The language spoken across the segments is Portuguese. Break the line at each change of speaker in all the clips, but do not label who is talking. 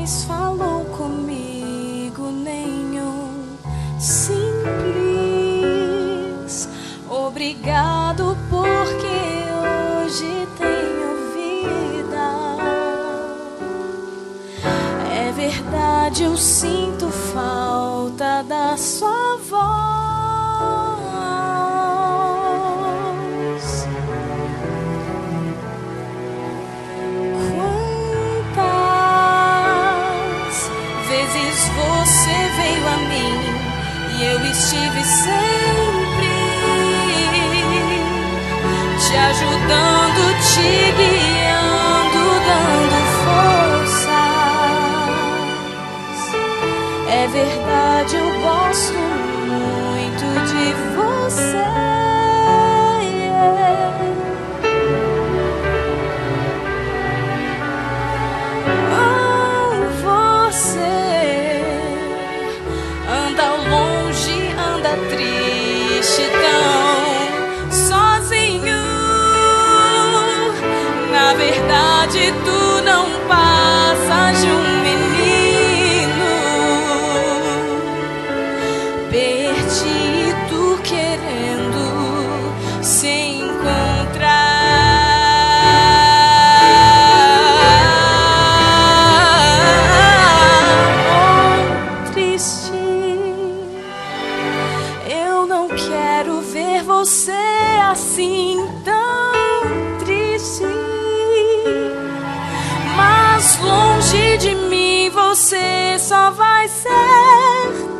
vez falou comigo, nenhum simples obrigado, porque hoje tenho vida. É verdade, eu sinto falta da sua voz. Você veio a mim e eu estive sempre te ajudando, te guiando, dando forças. É verdade, eu gosto muito de você. Triste, tão sozinho. Na verdade, tu não passas de um menino perdido, querendo se encontrar. Você assim tão triste, mas longe de mim você só vai ser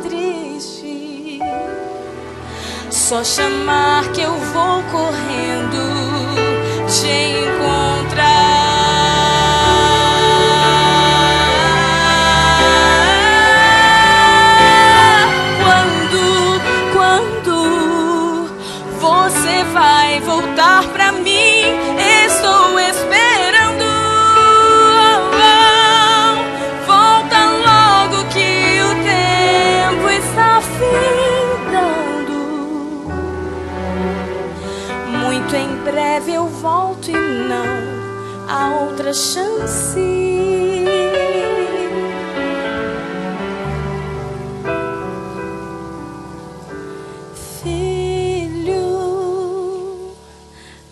triste. Só chamar que eu vou correndo te encontrar. Você vai voltar pra mim, estou esperando. Volta logo que o tempo está findando. Muito em breve eu volto e não há outra chance.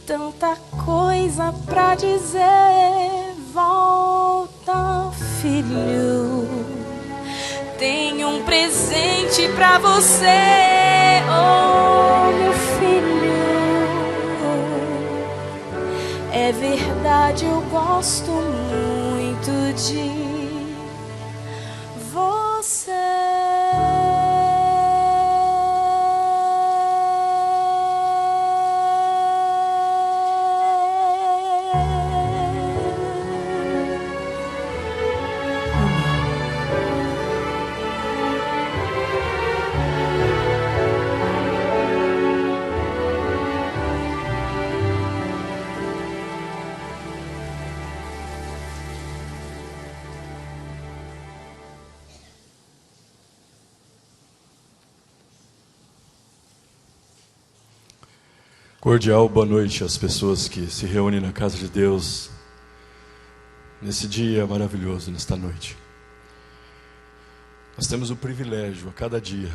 Tanta coisa pra dizer, volta, filho. Tenho um presente pra você, oh meu filho. É verdade, eu gosto muito de você.
Cordial boa noite às pessoas que se reúnem na casa de Deus nesse dia maravilhoso, nesta noite. Nós temos o privilégio a cada dia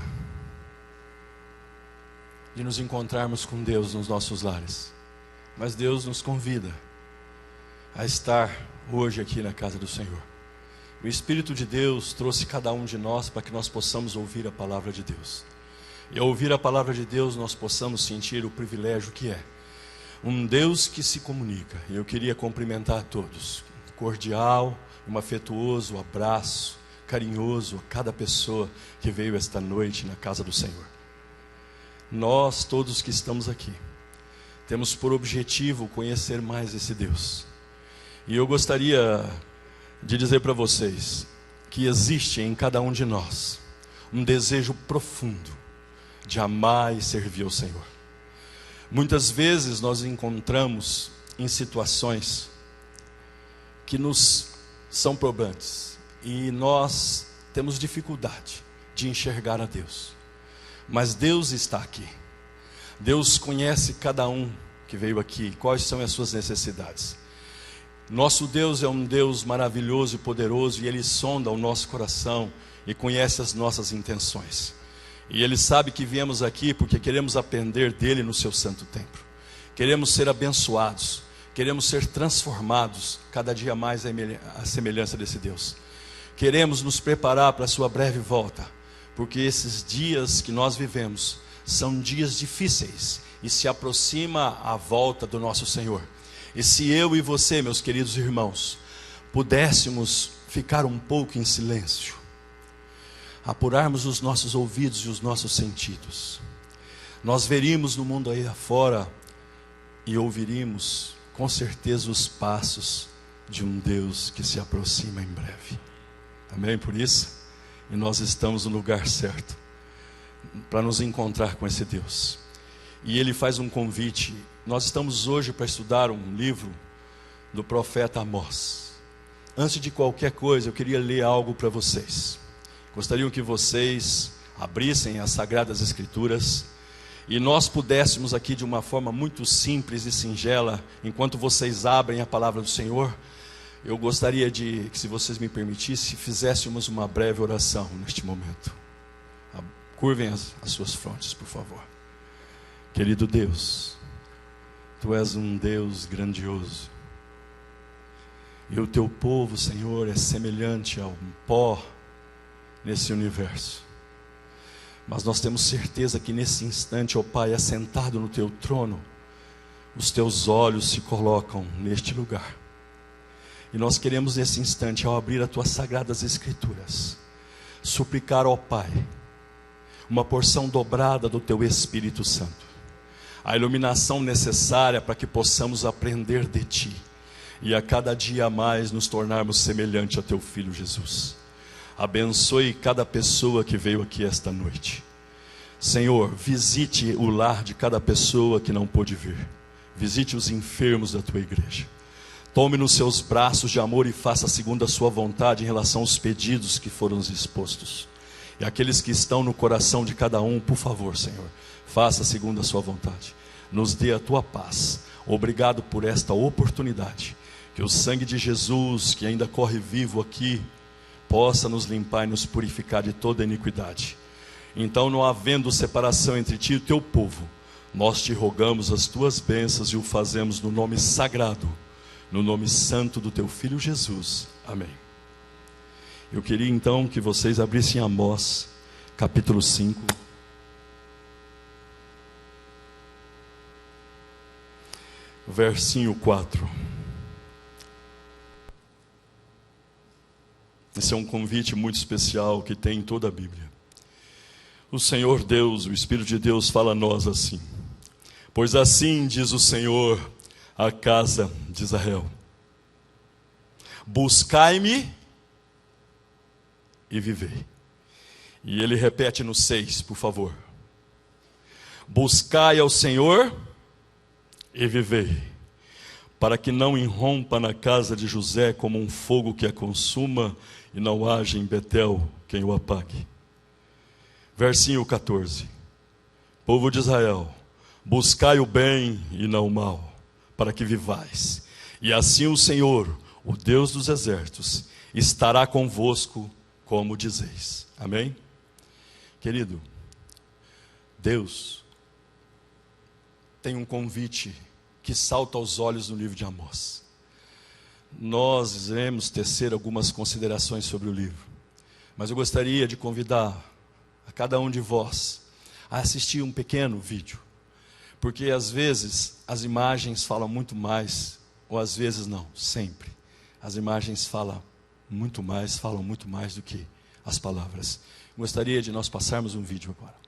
de nos encontrarmos com Deus nos nossos lares, mas Deus nos convida a estar hoje aqui na casa do Senhor. O Espírito de Deus trouxe cada um de nós para que nós possamos ouvir a palavra de Deus. E ao ouvir a palavra de Deus, nós possamos sentir o privilégio que é um Deus que se comunica. E eu queria cumprimentar a todos, cordial, um afetuoso abraço, carinhoso a cada pessoa que veio esta noite na casa do Senhor. Nós, todos que estamos aqui, temos por objetivo conhecer mais esse Deus. E eu gostaria de dizer para vocês que existe em cada um de nós um desejo profundo de amar e servir ao Senhor. Muitas vezes nós encontramos em situações que nos são probantes e nós temos dificuldade de enxergar a Deus. Mas Deus está aqui. Deus conhece cada um que veio aqui, quais são as suas necessidades. Nosso Deus é um Deus maravilhoso e poderoso, e Ele sonda o nosso coração e conhece as nossas intenções. E Ele sabe que viemos aqui porque queremos aprender dEle no seu santo templo. Queremos ser abençoados, queremos ser transformados cada dia mais à semelhança desse Deus. Queremos nos preparar para a sua breve volta, porque esses dias que nós vivemos são dias difíceis e se aproxima a volta do nosso Senhor. E se eu e você, meus queridos irmãos, pudéssemos ficar um pouco em silêncio, apurarmos os nossos ouvidos e os nossos sentidos, nós veríamos no mundo aí afora e ouviríamos com certeza os passos de um Deus que se aproxima em breve. Amém por isso? E nós estamos no lugar certo para nos encontrar com esse Deus. E Ele faz um convite. Nós estamos hoje para estudar um livro do profeta Amós. Antes de qualquer coisa, eu queria ler algo para vocês. Gostaria que vocês abrissem as Sagradas Escrituras e nós pudéssemos aqui de uma forma muito simples e singela, enquanto vocês abrem a palavra do Senhor, eu gostaria de que, se vocês me permitissem, fizéssemos uma breve oração neste momento. Curvem as suas frontes, por favor. Querido Deus, Tu és um Deus grandioso, e o Teu povo, Senhor, é semelhante ao pó nesse universo. Mas nós temos certeza que nesse instante, ó Pai, assentado no Teu trono, os Teus olhos se colocam neste lugar. E nós queremos nesse instante, ao abrir as Tuas Sagradas Escrituras, suplicar, ó Pai, uma porção dobrada do Teu Espírito Santo, a iluminação necessária para que possamos aprender de Ti, e a cada dia mais nos tornarmos semelhante a Teu Filho Jesus. Abençoe cada pessoa que veio aqui esta noite. Senhor, visite o lar de cada pessoa que não pôde vir. Visite os enfermos da Tua igreja. Tome nos seus braços de amor e faça segundo a Sua vontade em relação aos pedidos que foram expostos. E aqueles que estão no coração de cada um, por favor, Senhor, faça segundo a Sua vontade. Nos dê a Tua paz. Obrigado por esta oportunidade. Que o sangue de Jesus, que ainda corre vivo aqui, possa nos limpar e nos purificar de toda iniquidade. Então, não havendo separação entre Ti e o Teu povo, nós Te rogamos as Tuas bênçãos e o fazemos no nome sagrado, no nome santo do Teu Filho Jesus. Amém. Eu queria então que vocês abrissem Amós, capítulo 5. Versinho 4. Esse é um convite muito especial que tem em toda a Bíblia. O Senhor Deus, o Espírito de Deus fala a nós assim: pois assim diz o Senhor à casa de Israel: buscai-me e vivei. E ele repete no 6, por favor: buscai ao Senhor e vivei, para que não irrompa na casa de José como um fogo que a consuma, e não haja em Betel quem o apague. Versinho 14: povo de Israel, buscai o bem e não o mal, para que vivais. E assim o Senhor, o Deus dos exércitos, estará convosco, como dizeis. Amém? Querido, Deus tem um convite que salta aos olhos no livro de Amós. Nós iremos tecer algumas considerações sobre o livro, mas eu gostaria de convidar a cada um de vós a assistir um pequeno vídeo, porque às vezes as imagens falam muito mais, ou às vezes não, sempre. As imagens falam muito mais do que as palavras. Gostaria de nós passarmos um vídeo agora.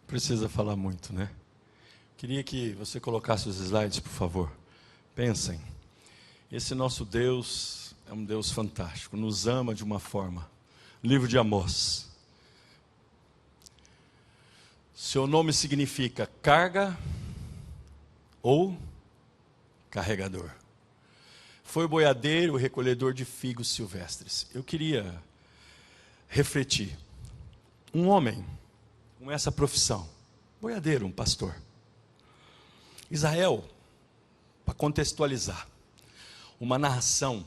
precisa falar muito, né? Queria que você colocasse os slides, por favor. Pensem, esse nosso Deus é um Deus fantástico, nos ama de uma forma. Livro de Amós. Seu nome significa carga ou carregador. Foi boiadeiro, recolhedor de figos silvestres. Eu queria refletir. Um homem com essa profissão, boiadeiro, um pastor. Israel, para contextualizar, uma narração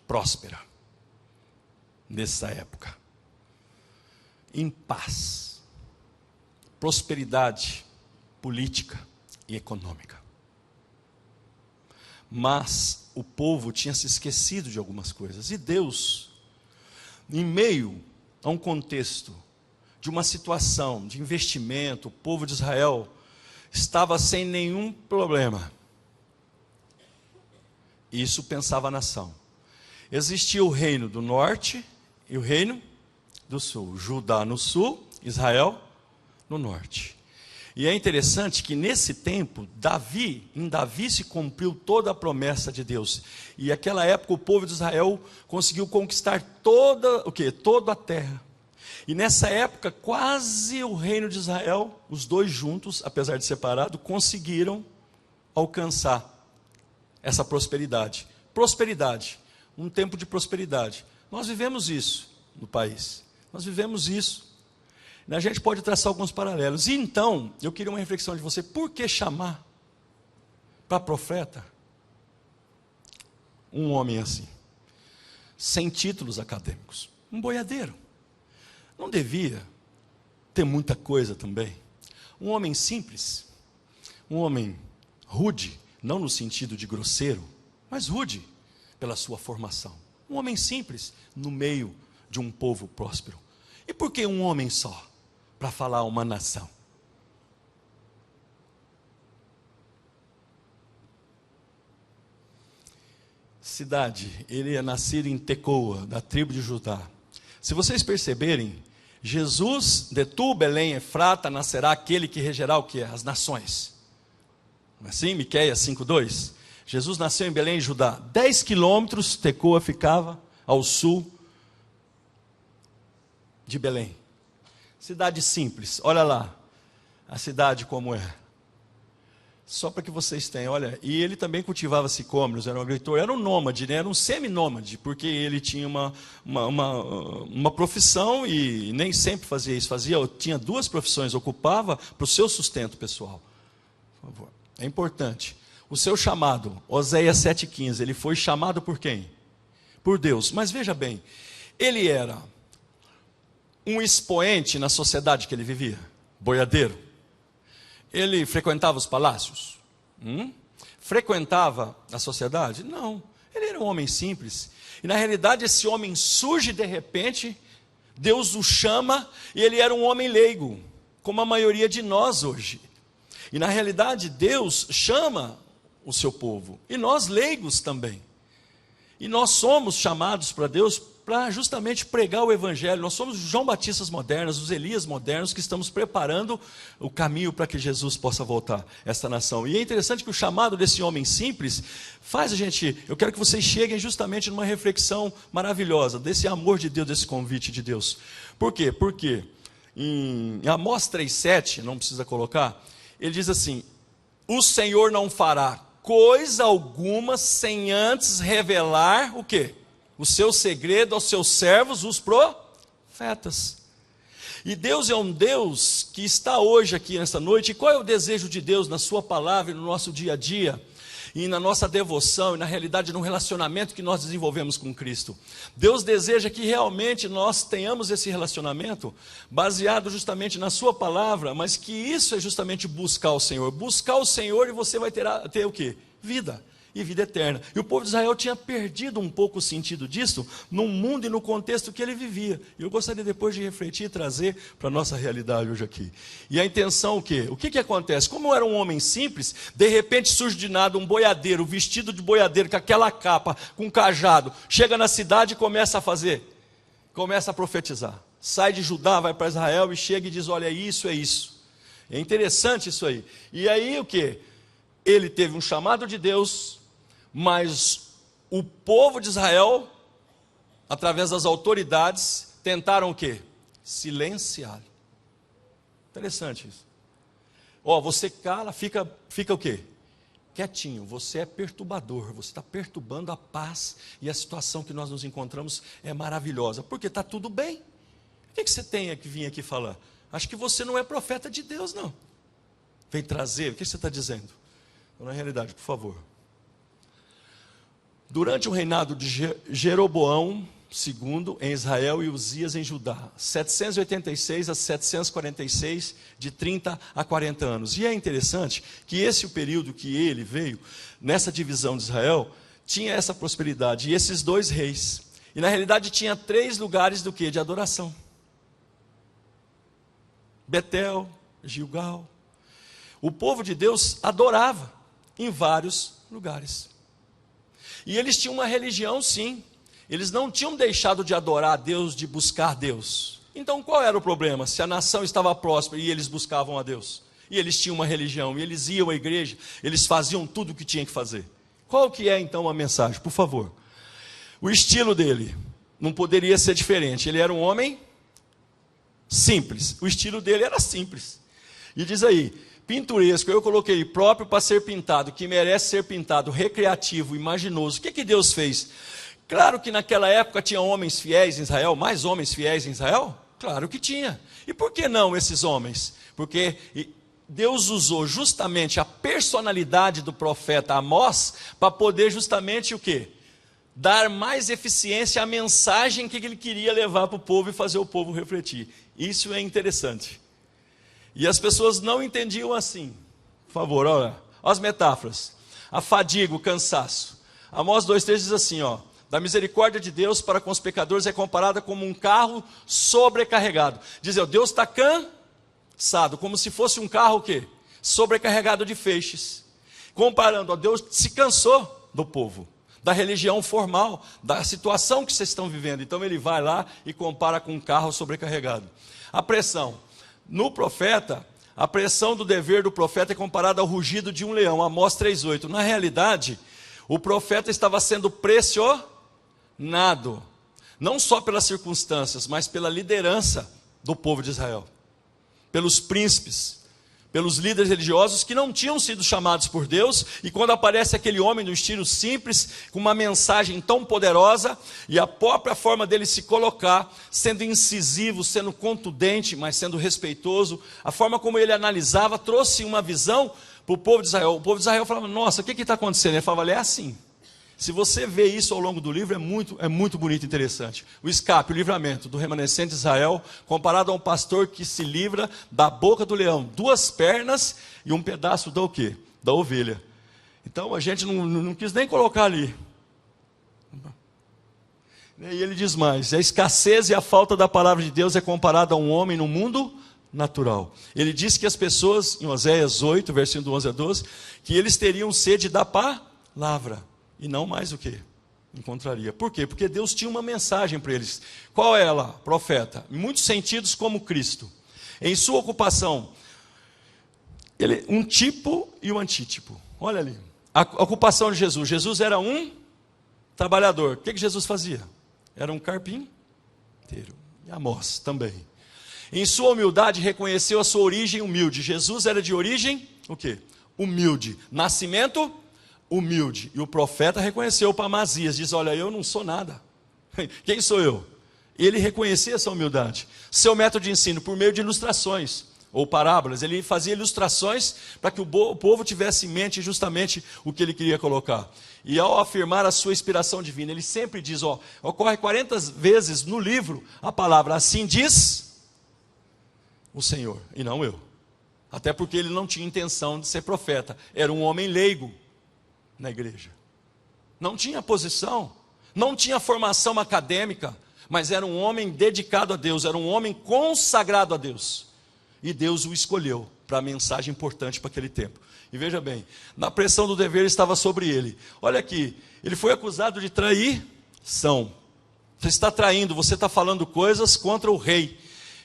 próspera nessa época, em paz, prosperidade política e econômica. Mas o povo tinha se esquecido de algumas coisas, e Deus, em meio a um contexto de uma situação de investimento, o povo de Israel estava sem nenhum problema. Isso pensava a nação. Existia o reino do norte e o reino do sul. Judá no sul, Israel no norte. E é interessante que nesse tempo, em Davi se cumpriu toda a promessa de Deus. E naquela época o povo de Israel conseguiu conquistar toda a terra. E nessa época, quase o reino de Israel, os dois juntos, apesar de separado, conseguiram alcançar essa prosperidade. Prosperidade, um tempo de prosperidade. Nós vivemos isso no país. Nós vivemos isso. A gente pode traçar alguns paralelos. E então, eu queria uma reflexão de você. Por que chamar para profeta um homem assim? Sem títulos acadêmicos. Um boiadeiro. Não devia ter muita coisa também. Um homem simples, um homem rude, não no sentido de grosseiro, mas rude pela sua formação. Um homem simples no meio de um povo próspero. E por que um homem só para falar uma nação? Cidade, ele é nascido em Tecoa, da tribo de Judá. Se vocês perceberem, Jesus, de tu, Belém, Efrata, nascerá aquele que regerá o quê? As nações. Não é assim? Miqueias 5:2. Jesus nasceu em Belém, Judá. 10 quilômetros, Tecoa ficava ao sul de Belém. Cidade simples, olha lá, a cidade como é. Só para que vocês tenham, olha, e ele também cultivava sicômoros, era um agricultor, era um nômade, né? Era um seminômade, porque ele tinha uma profissão e nem sempre fazia isso, tinha duas profissões, ocupava para o seu sustento pessoal. Por favor, é importante. O seu chamado, Oséias 7,15, ele foi chamado por quem? Por Deus, mas veja bem, ele era um expoente na sociedade que ele vivia, boiadeiro. Ele frequentava os palácios? Frequentava a sociedade? Não, ele era um homem simples. E na realidade esse homem surge de repente, Deus o chama, e ele era um homem leigo, como a maioria de nós hoje. E na realidade Deus chama o seu povo, e nós leigos também. E nós somos chamados para Deus para justamente pregar o Evangelho. Nós somos os João Batistas modernos, os Elias modernos, que estamos preparando o caminho para que Jesus possa voltar a esta nação. E é interessante que o chamado desse homem simples faz a gente, eu quero que vocês cheguem justamente numa reflexão maravilhosa, desse amor de Deus, desse convite de Deus. Por quê? Porque em Amós 3,7, não precisa colocar, ele diz assim: o Senhor não fará coisa alguma sem antes revelar o quê? O seu segredo aos seus servos, os profetas. E Deus é um Deus que está hoje aqui nessa noite. E qual é o desejo de Deus na sua palavra e no nosso dia a dia? E na nossa devoção, e na realidade no relacionamento que nós desenvolvemos com Cristo. Deus deseja que realmente nós tenhamos esse relacionamento baseado justamente na sua palavra, mas que isso é justamente buscar o Senhor. Buscar o Senhor e você vai ter o quê? Vida. E vida eterna. E o povo de Israel tinha perdido um pouco o sentido disso no mundo e no contexto que ele vivia. E eu gostaria depois de refletir e trazer para a nossa realidade hoje aqui. E a intenção o quê? O que acontece? Como eu era um homem simples, de repente surge de nada um boiadeiro, vestido de boiadeiro, com aquela capa, com cajado, chega na cidade e começa a fazer, começa a profetizar. Sai de Judá, vai para Israel e chega e diz: olha, isso é isso. É interessante isso aí. E aí o que? Ele teve um chamado de Deus, mas o povo de Israel, através das autoridades, tentaram o quê? Silenciar. Interessante isso. Você cala, fica o quê? Quietinho, você é perturbador, você está perturbando a paz, e a situação que nós nos encontramos é maravilhosa, porque está tudo bem. O que você tem que vir aqui falar? Acho que você não é profeta de Deus, não. Vem trazer, o que você está dizendo? Na realidade, por favor. Durante o reinado de Jeroboão II em Israel e Uzias em Judá, 786 a 746, de 30 a 40 anos. E é interessante que esse o período que ele veio, nessa divisão de Israel, tinha essa prosperidade, e esses dois reis. E na realidade tinha 3 lugares do que? De adoração. Betel, Gilgal. O povo de Deus adorava em vários lugares. E eles tinham uma religião, sim. Eles não tinham deixado de adorar a Deus, de buscar Deus. Então qual era o problema? Se a nação estava próspera e eles buscavam a Deus, e eles tinham uma religião, e eles iam à igreja, eles faziam tudo o que tinham que fazer. Qual que é então a mensagem? Por favor. O estilo dele não poderia ser diferente. Ele era um homem simples. O estilo dele era simples. E diz aí, pinturesco, eu coloquei próprio para ser pintado, que merece ser pintado, recreativo, imaginoso. O que Deus fez? Claro que naquela época tinha homens fiéis em Israel, mais homens fiéis em Israel? Claro que tinha. E por que não esses homens? Porque Deus usou justamente a personalidade do profeta Amós para poder justamente o quê? Dar mais eficiência à mensagem que ele queria levar para o povo e fazer o povo refletir. Isso é interessante. E as pessoas não entendiam assim. Por favor, olha as metáforas. A fadiga, o cansaço. Amós 2,3 diz assim, da misericórdia de Deus para com os pecadores é comparada como um carro sobrecarregado. Diz, Deus está cansado, como se fosse um carro o quê? Sobrecarregado de feixes. Comparando, Deus se cansou do povo, da religião formal, da situação que vocês estão vivendo. Então ele vai lá e compara com um carro sobrecarregado. A pressão. No profeta, a pressão do dever do profeta é comparada ao rugido de um leão, Amós 3,8. Na realidade, o profeta estava sendo pressionado, não só pelas circunstâncias, mas pela liderança do povo de Israel, pelos príncipes, pelos líderes religiosos que não tinham sido chamados por Deus, e quando aparece aquele homem no estilo simples, com uma mensagem tão poderosa, e a própria forma dele se colocar, sendo incisivo, sendo contundente, mas sendo respeitoso, a forma como ele analisava, trouxe uma visão para o povo de Israel. O povo de Israel falava, nossa, o que está acontecendo? Ele falava, é assim. Se você vê isso ao longo do livro, é muito bonito e interessante. O escape, o livramento do remanescente de Israel, comparado a um pastor que se livra da boca do leão, 2 pernas e um pedaço da o quê? Da ovelha. Então a gente não quis nem colocar ali. E ele diz mais, a escassez e a falta da palavra de Deus é comparada a um homem no mundo natural. Ele diz que as pessoas, em Oséias 8, versículo 11 a 12, que eles teriam sede da palavra. E não mais o que encontraria. Por quê? Porque Deus tinha uma mensagem para eles. Qual é ela, profeta? Em muitos sentidos como Cristo. Em sua ocupação, um tipo e um antítipo. Olha ali. A ocupação de Jesus. Jesus era um trabalhador. O que Jesus fazia? Era um carpinteiro. E Amós também. Em sua humildade, reconheceu a sua origem humilde. Jesus era de origem, o quê? Humilde. Nascimento humilde. E o profeta reconheceu para Amazias, diz, olha, eu não sou nada. Quem sou eu? Ele reconhecia essa humildade. Seu método de ensino, por meio de ilustrações, ou parábolas, ele fazia ilustrações para que o povo tivesse em mente justamente o que ele queria colocar. E ao afirmar a sua inspiração divina, ele sempre diz, ocorre 40 vezes no livro a palavra, assim diz o Senhor, e não eu. Até porque ele não tinha intenção de ser profeta, era um homem leigo na igreja, não tinha posição, não tinha formação acadêmica, mas era um homem dedicado a Deus, era um homem consagrado a Deus, e Deus o escolheu para a mensagem importante para aquele tempo. E veja bem, na pressão do dever estava sobre ele. Olha aqui, ele foi acusado de traição. Você está traindo, você está falando coisas contra o rei,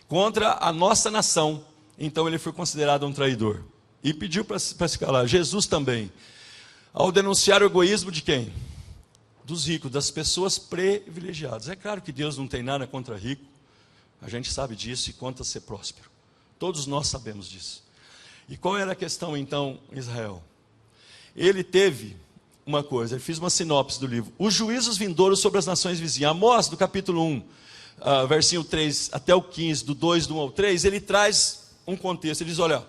contra a nossa nação. então ele foi considerado um traidor. E pediu para se calar. Jesus também, ao denunciar o egoísmo de quem? Dos ricos, das pessoas privilegiadas. É claro que Deus não tem nada contra rico, a gente sabe disso e conta ser próspero. Todos nós sabemos disso. E qual era a questão então em Israel? Ele teve uma coisa, ele fez uma sinopse do livro. Os juízos vindouros sobre as nações vizinhas. Amós, do capítulo 1, versinho 3 até o 15, do 2, do 1 ao 3, ele traz um contexto. Ele diz, olha,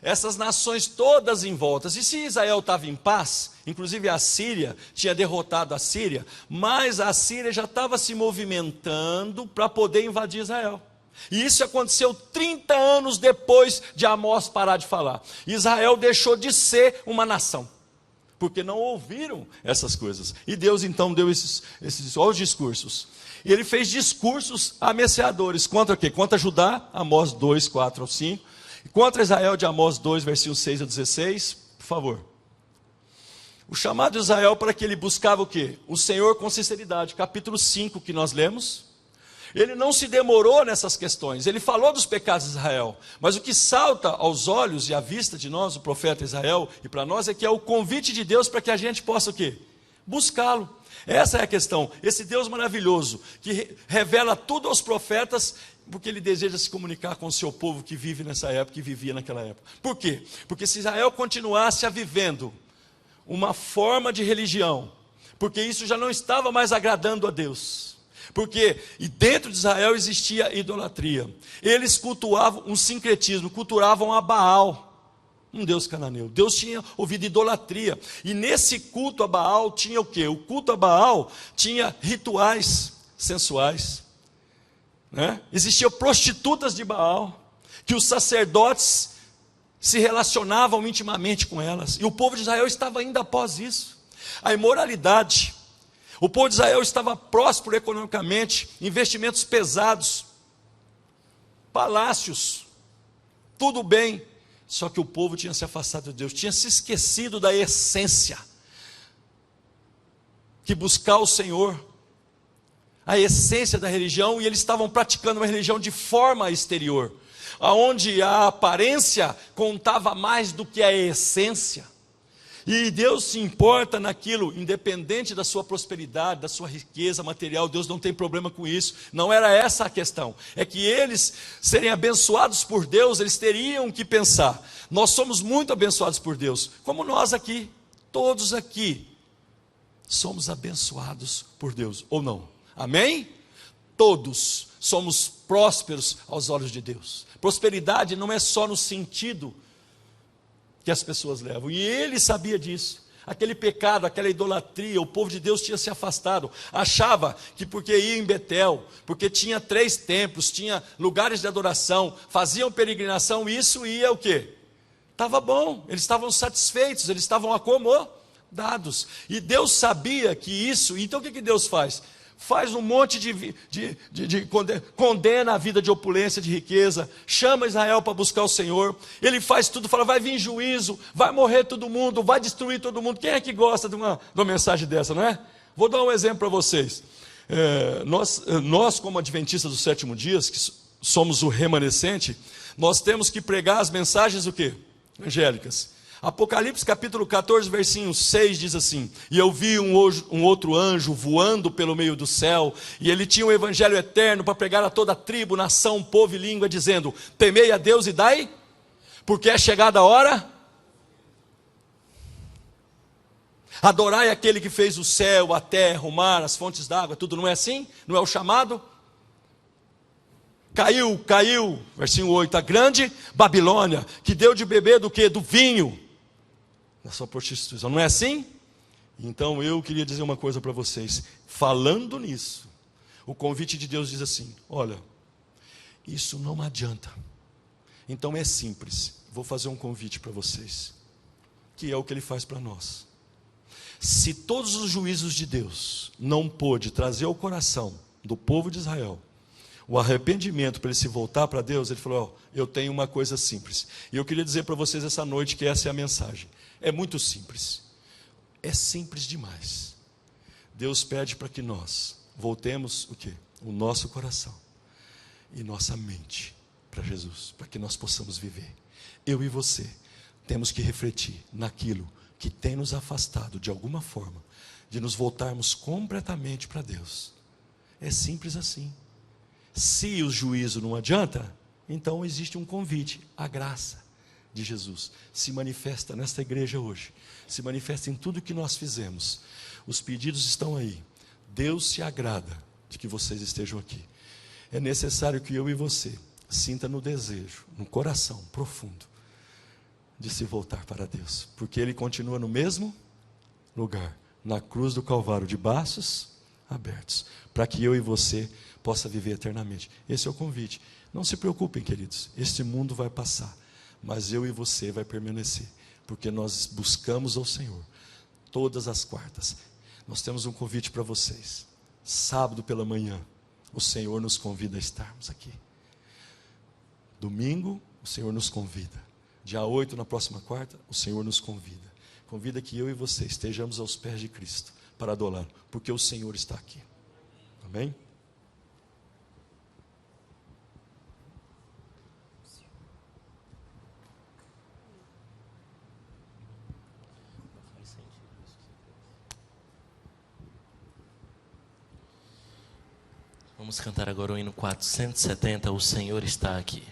essas nações todas em volta, e se Israel estava em paz, inclusive a Síria tinha derrotado a Síria, mas a Síria já estava se movimentando para poder invadir Israel. E isso aconteceu 30 anos depois de Amós parar de falar. Israel deixou de ser uma nação, porque não ouviram essas coisas. E Deus então deu esses discursos. E ele fez discursos ameaçadores. Contra o quê? Contra Judá, Amós 2, 4 ao 5. Contra Israel, de Amós 2, versículos 6 a 16, por favor. O chamado de Israel para que ele buscava o quê? O Senhor com sinceridade. Capítulo 5 que nós lemos. Ele não se demorou nessas questões. Ele falou dos pecados de Israel. Mas o que salta aos olhos e à vista de nós, o profeta Israel, e para nós, é que é o convite de Deus para que a gente possa o quê? Buscá-lo. Essa é a questão. Esse Deus maravilhoso, que revela tudo aos profetas, porque ele deseja se comunicar com o seu povo que vive nessa época, que vivia naquela época. Por quê? Porque se Israel continuasse vivendo uma forma de religião, porque isso já não estava mais agradando a Deus, porque e dentro de Israel existia idolatria, eles cultuavam um sincretismo, cultuavam a Baal, um deus cananeu. Deus tinha ouvido idolatria, e nesse culto a Baal tinha o quê? O culto a Baal tinha rituais sensuais, Existiam prostitutas de Baal, que os sacerdotes se relacionavam intimamente com elas, e o povo de Israel estava indo após isso. A imoralidade, o povo de Israel estava próspero economicamente, investimentos pesados, palácios, tudo bem, só que o povo tinha se afastado de Deus, tinha se esquecido da essência, que buscar o Senhor, a essência da religião, e eles estavam praticando uma religião de forma exterior, onde a aparência contava mais do que a essência. E Deus se importa naquilo, independente da sua prosperidade, da sua riqueza material. Deus não tem problema com isso. Não era essa a questão. É que eles serem abençoados por Deus, eles teriam que pensar: nós somos muito abençoados por Deus, como nós aqui, todos aqui somos abençoados por Deus, ou não? Amém? Todos somos prósperos aos olhos de Deus. Prosperidade não é só no sentido que as pessoas levam, e ele sabia disso. Aquele pecado, aquela idolatria, o povo de Deus tinha se afastado, achava que porque ia em Betel, porque tinha 3 templos, tinha lugares de adoração, faziam peregrinação, isso ia o quê? Estava bom, eles estavam satisfeitos, eles estavam acomodados, e Deus sabia que isso. Então o que Deus faz? Faz um monte condena a vida de opulência, de riqueza, chama Israel para buscar o Senhor, ele faz tudo, fala: vai vir juízo, vai morrer todo mundo, vai destruir todo mundo. Quem é que gosta de uma mensagem dessa, não é? Vou dar um exemplo para vocês. Nós como adventistas do 7º dia, que somos o remanescente, nós temos que pregar as mensagens o quê? Angélicas. Apocalipse capítulo 14, versículo 6 diz assim: e eu vi um outro anjo voando pelo meio do céu, e ele tinha um evangelho eterno para pregar a toda tribo, nação, povo e língua, dizendo: temei a Deus e dai, porque é chegada a hora. Adorai aquele que fez o céu, a terra, o mar, as fontes d'água, tudo. Não é assim? Não é o chamado? Caiu, versículo 8, a grande Babilônia, que deu de beber do quê? Do vinho da sua prostituição. Não é assim? Então eu queria dizer uma coisa para vocês. Falando nisso, o convite de Deus diz assim: olha, isso não adianta. Então é simples. Vou fazer um convite para vocês, que é o que ele faz para nós. Se todos os juízos de Deus não pôde trazer ao coração do povo de Israel o arrependimento para ele se voltar para Deus, ele falou: eu tenho uma coisa simples. E eu queria dizer para vocês essa noite que essa é a mensagem. É muito simples. É simples demais. Deus pede para que nós voltemos o quê? O nosso coração e nossa mente para Jesus, para que nós possamos viver. Eu e você temos que refletir naquilo que tem nos afastado de alguma forma, de nos voltarmos completamente para Deus. É simples assim. Se o juízo não adianta, então existe um convite. A graça de Jesus se manifesta nesta igreja hoje, se manifesta em tudo que nós fizemos. Os pedidos estão aí. Deus se agrada de que vocês estejam aqui. É necessário que eu e você sinta no desejo, no coração profundo, de se voltar para Deus, porque Ele continua no mesmo lugar, na cruz do Calvário, de braços abertos, para que eu e você possa viver eternamente. Esse é o convite. Não se preocupem, queridos, este mundo vai passar, mas eu e você vai permanecer, porque nós buscamos ao Senhor todas as quartas. Nós temos um convite para vocês. Sábado pela manhã, o Senhor nos convida a estarmos aqui. Domingo, o Senhor nos convida. Dia 8, na próxima quarta, o Senhor nos convida. Convida que eu e você estejamos aos pés de Cristo para adorar, porque o Senhor está aqui. Amém?
Vamos cantar agora o hino 470, O Senhor está aqui.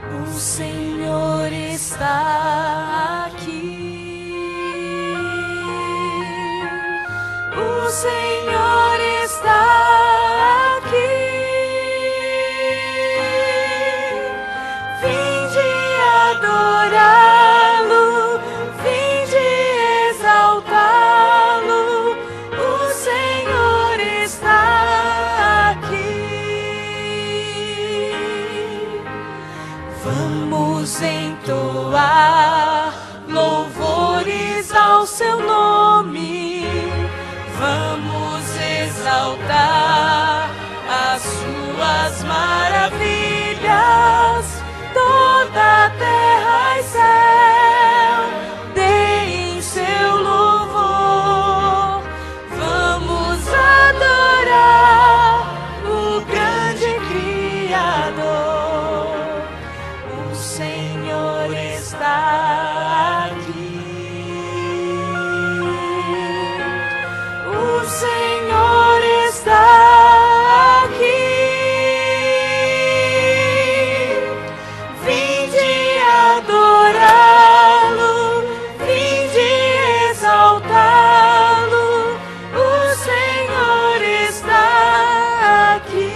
O Senhor está aqui. O Senhor está aqui. Vinde adorá-lo, vinde exaltá-lo. O Senhor está aqui. Vamos entoar louvores ao seu nome, vamos exaltar as suas maravilhas. Toda a terra e céu deem seu louvor. Vamos adorar o grande Criador. O Senhor está aqui. O Senhor está aqui. Vinde adorá-lo, vinde exaltá-lo. O Senhor está aqui.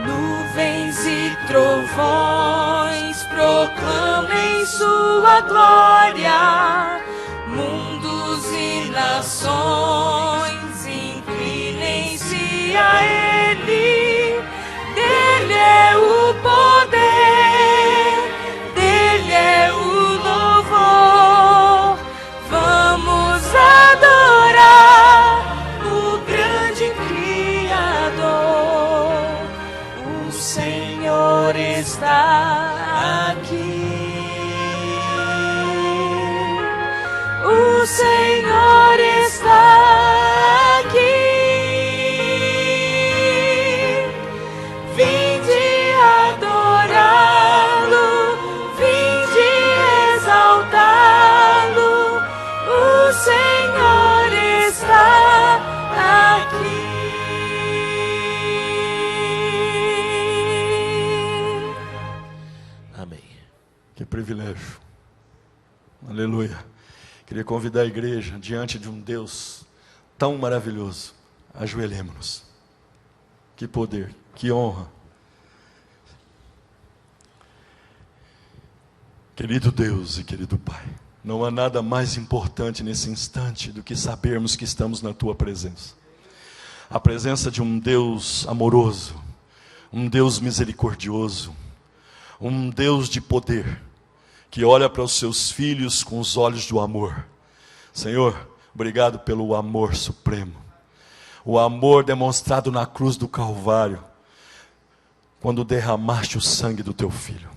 Nuvens e trovões proclamem sua glória, mundos e nações inclinem-se a Ele. Dele é o poder, dele é o louvor. Vamos adorar o grande Criador. O Senhor está aqui. O Senhor está aqui. Vinde adorá-lo, vinde exaltá-lo. O Senhor está aqui.
Amém.
Que privilégio. Aleluia. Queria convidar a igreja diante de um Deus tão maravilhoso. Ajoelhemos-nos. Que poder, que honra. Querido Deus e querido Pai, não há nada mais importante nesse instante do que sabermos que estamos na Tua presença. a presença de um Deus amoroso, um Deus misericordioso, um Deus de poder, que olha para os seus filhos com os olhos do amor. Senhor, obrigado pelo amor supremo, o amor demonstrado na cruz do Calvário, quando derramaste o sangue do teu Filho.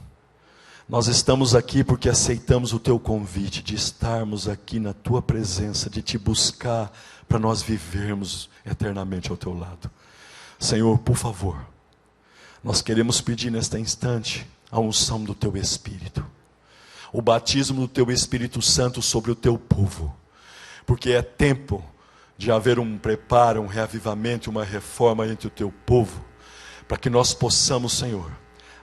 Nós estamos aqui porque aceitamos o teu convite de estarmos aqui na tua presença, de te buscar para nós vivermos eternamente ao teu lado. Senhor, por favor, nós queremos pedir neste instante a unção do teu Espírito, o batismo do teu Espírito Santo sobre o teu povo, porque é tempo de haver um preparo, um reavivamento, uma reforma entre o teu povo, para que nós possamos, Senhor,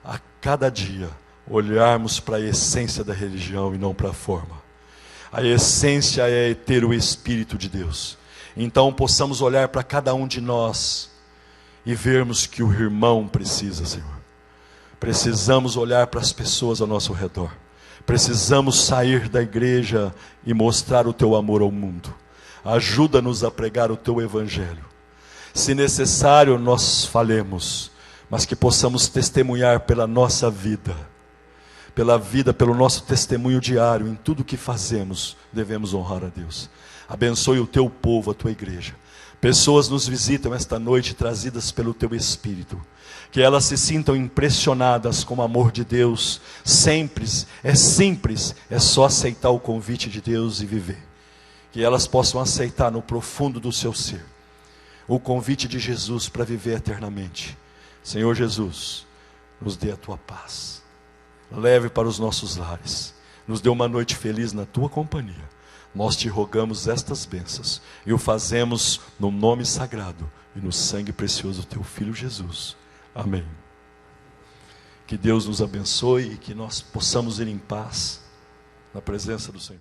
a cada dia olharmos para a essência da religião e não para a forma. A essência é ter o Espírito de Deus. Então possamos olhar para cada um de nós e vermos que o irmão precisa, Senhor. Precisamos olhar para as pessoas ao nosso redor. Precisamos sair da igreja e mostrar o teu amor ao mundo. Ajuda-nos a pregar o teu evangelho. Se necessário, nós falemos, mas que possamos testemunhar pela nossa vida, pelo nosso testemunho diário, em tudo que fazemos, devemos honrar a Deus. Abençoe o teu povo, a tua igreja. Pessoas nos visitam esta noite, trazidas pelo teu Espírito. Que elas se sintam impressionadas com o amor de Deus. Simples, é só aceitar o convite de Deus e viver. Que elas possam aceitar no profundo do seu ser o convite de Jesus para viver eternamente. Senhor Jesus, nos dê a tua paz. Leve para os nossos lares. Nos dê uma noite feliz na tua companhia. Nós te rogamos estas bênçãos e o fazemos no nome sagrado e no sangue precioso do teu Filho Jesus. Amém. Que Deus nos abençoe e que nós possamos ir em paz na presença do Senhor.